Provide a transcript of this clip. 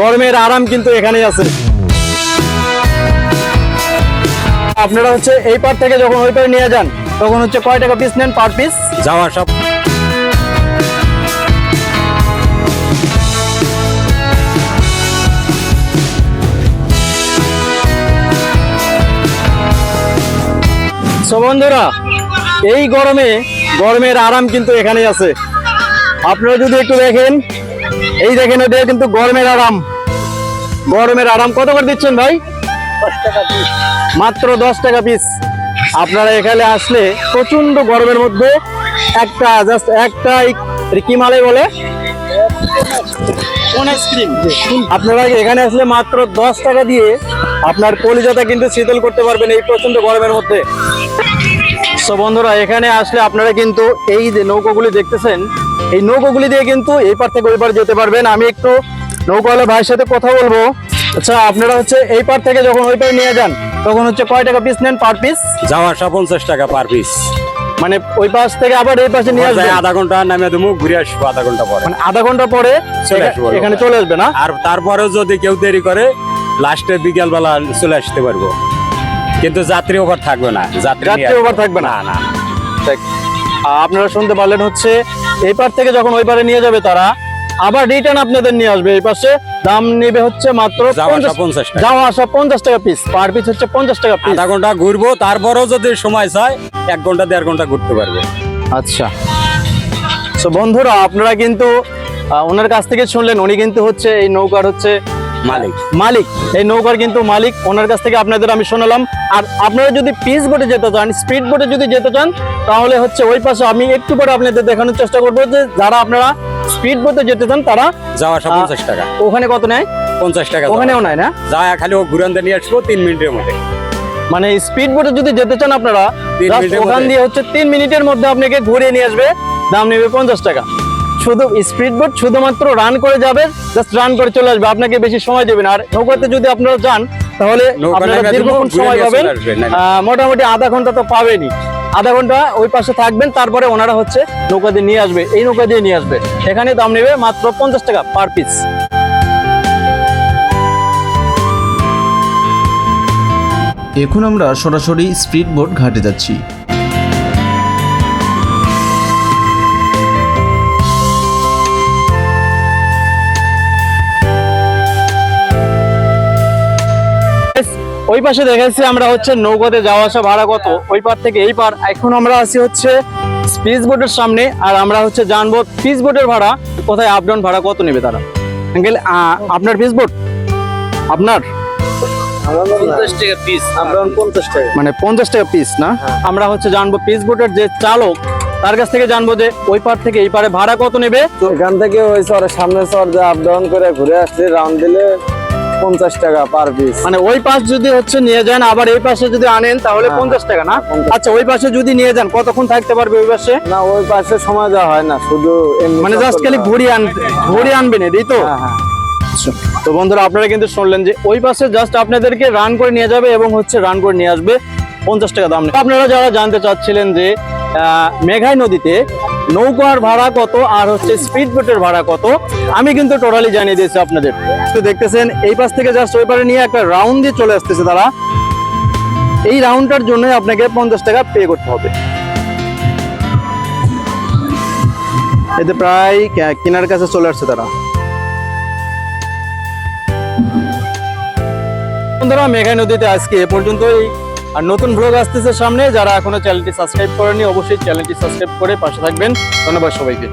গরমের আরাম কিন্তু এখানেই আছে। আপনারা হচ্ছে এই পার থেকে যখন ওই পারে নিয়ে যান তখন হচ্ছে কয় টাকা পিস নেন পার পিস? যাওয়া সব সো বন্ধুরা, এই গরমে গরমের আরাম কিন্তু এখানেই আছে। আপনারা যদি একটু দেখেন, এই দেখেন এটা কিন্তু গরমের আরাম। গরমের আরাম কত করে দিচ্ছেন ভাই? 10 টাকা পিস। মাত্র 10 টাকা পিস। আপনারা এখানে আসলে প্রচন্ড গরমের মধ্যে একটা জাস্ট একটা কি মালাই বলে কোন আইসক্রিম, আপনারা এখানে আসলে মাত্র 10 টাকা দিয়ে আপনার কলিজাটা কিন্তু শীতল করতে পারবেন এই প্রচন্ড গরমের মধ্যে। তো বন্ধুরা, এখানে আসলে আপনারা কিন্তু এই যে নৌকাগুলি দেখতেছেন, এই নৌকাগুলি দিয়ে কিন্তু এই পার থেকে ওই পার যেতে পারবেন। আমি একটু নৌকাওয়ালা ভাইয়ের সাথে কথা বলবো। আচ্ছা, আপনারা হচ্ছে এই পার থেকে যখন ওই পারে নিয়ে যান তখন হচ্ছে কয় টাকা পিস নেন পার পিস? যাওয়া 50 টাকা পার পিস। মানে ওই পাশ থেকে আবার এই পাশে নিয়ে আসবে আধা ঘন্টা নামে তুমি ঘুরে আসবো, আধা ঘন্টা পরে, মানে আধা ঘন্টা পরে এখানে চলে আসবে না? আর তারপরেও যদি কেউ দেরি করে লাস্টে বিকেল বেলা চলে আসতে পারবো, কিন্তু যাত্রী ওভার থাকবে না। যাত্রী ওভার থাকবে না? না। আপনারা শুনতে পারলেন, হচ্ছে এই পার থেকে যখন ওই পারে নিয়ে যাবে তারা আবার রিটার্ন আপনাদের নিয়ে আসবে। এই পাশে দাম নেবে হচ্ছে মাত্র যাওয়া 50 টাকা, যাওয়া আসা 50 টাকা পিস, পার পিস হচ্ছে 50 টাকা পিস। আধা ঘন্টা ঘুরবো, তারপরেও যদি সময় চায় 1 ঘন্টা 1.5 ঘন্টা ঘুরতে পারবো। আচ্ছা, তো বন্ধুরা, আপনারা কিন্তু ওনার কাছ থেকে শুনলেন, উনি কিন্তু হচ্ছে এই নৌকার হচ্ছে মালিক। এই নৌকার কিন্তু মালিক, ওনার কাছ থেকে আপনাদের আমি শোনালাম। আর আপনারা যদি পিস বোটে যেতে চান, স্পিড বোটে যদি যেতে চান, তাহলে হচ্ছে ওই পাশে আমি একটু পরে আপনাদের দেখানোর চেষ্টা করবো যে যারা আপনারা স্পিড বোটে যেতে চান তারা যাওয়া 50 টাকা। ওখানে কত নেয়? 50 টাকা। ওখানেও নেয় না? যাওয়া খালি ও ঘুরানতে নিয়ে আসবো 3 মিনিটের মধ্যে। মানে স্পিড বোটে যদি যেতে চান আপনারা, 3 মিনিটের ওখান দিয়ে হচ্ছে 3 মিনিটের মধ্যে আপনাকে ঘুরিয়ে নিয়ে আসবে, দাম নেবে 50 টাকা। শুধু স্পিড বোট শুধুমাত্র রান করে যাবে, জাস্ট রান করে চলে আসবে, আপনাকে বেশি সময় দেবে না। আর নৌকাতে যদি আপনারা যান তাহলে আপনারা দীর্ঘক্ষণ সময় পাবেন, মোটামুটি আধা ঘন্টা তো পাবেনই। আধা ঘন্টা ওই পাশে থাকবেন, তারপরে ওনারা হচ্ছে নৌকা দিয়ে নিয়ে আসবে, এই নৌকা দিয়ে নিয়ে আসবে। এখানে দাম নেবে মাত্র 50 টাকা পার পিস। এখন আমরা সরাসরি স্পিড বোট ঘাটে যাচ্ছি। ওই পাশে দেখাচ্ছি আমরা হচ্ছে নৌকাতে যাওয়া আসা ভাড়া কত, ওই পার থেকে এই পার। এখন আমরা আছি হচ্ছে স্পিড বোটের সামনে, আর আমরা হচ্ছে জানবো স্পিড বোটের ভাড়া কোথায়, আপ ডাউন ভাড়া কত নেবে তারা। আঙ্কেল, আপনার স্পিড বোট আপনার 50 টাকা পিস, আমরা 50 টাকা। মানে 50 টাকা পিস না? আমরা হচ্ছে জানবো স্পিড বোটের যে চালক, তার কাছ থেকে জানবো যে ওই পার থেকে এই পারে ভাড়া কত নেবে। এখান থেকে ওই চরের সামনে চর যে আপ ডাউন করে ঘুরে আসলে রাউন্ড দিলে 50 টাকা পার পিস। মানে ওই পাশ যদি হচ্ছে নিয়ে যান আবার এই পাশে যদি আনেন তাহলে 50 টাকা না? আচ্ছা, ওই পাশে যদি নিয়ে যান কতক্ষণ থাকতে পারবে ওই পাশে? না, ওই পাশে সময় দেওয়া হয় না, শুধু মানে জাস্ট খালি ঘুরিয়ে আনবেন, এই তো? হ্যাঁ। তো বন্ধুরা, আপনারা কিন্তু শুনলেন যে ওই পাশে জাস্ট আপনাদেরকে রান করে নিয়ে যাবে এবং হচ্ছে রান করে নিয়ে আসবে, 50 টাকা দাম। আপনারা যারা জানতে চাচ্ছিলেন যে মেঘাই নদীতে নৌকার ভাড়া কত আর হচ্ছে স্পিড বোটের ভাড়া কত, আমি কিন্তু টোটালি জানিয়ে দিয়েছি আপনাদের। তো দেখতেছেন এই পাশ থেকে জাস্ট ওই পারে নিয়ে একটা রাউন্ড দিয়ে চলে আসতেছে তারা। এই রাউন্ডটার জন্যই আপনাকে 50 টাকা পে করতে হবে। এতে প্রায় কিনার কাছে চলে আসছে তারা। বন্ধুরা, মেঘাই নদীতে আজকে এ পর্যন্তই। আর নতুন ব্লগ আসতেছে সামনে, যারা এখনো চ্যানেলটি সাবস্ক্রাইব করেনি অবশ্যই চ্যানেলটি সাবস্ক্রাইব করে পাশে থাকবেন। ধন্যবাদ সবাইকে।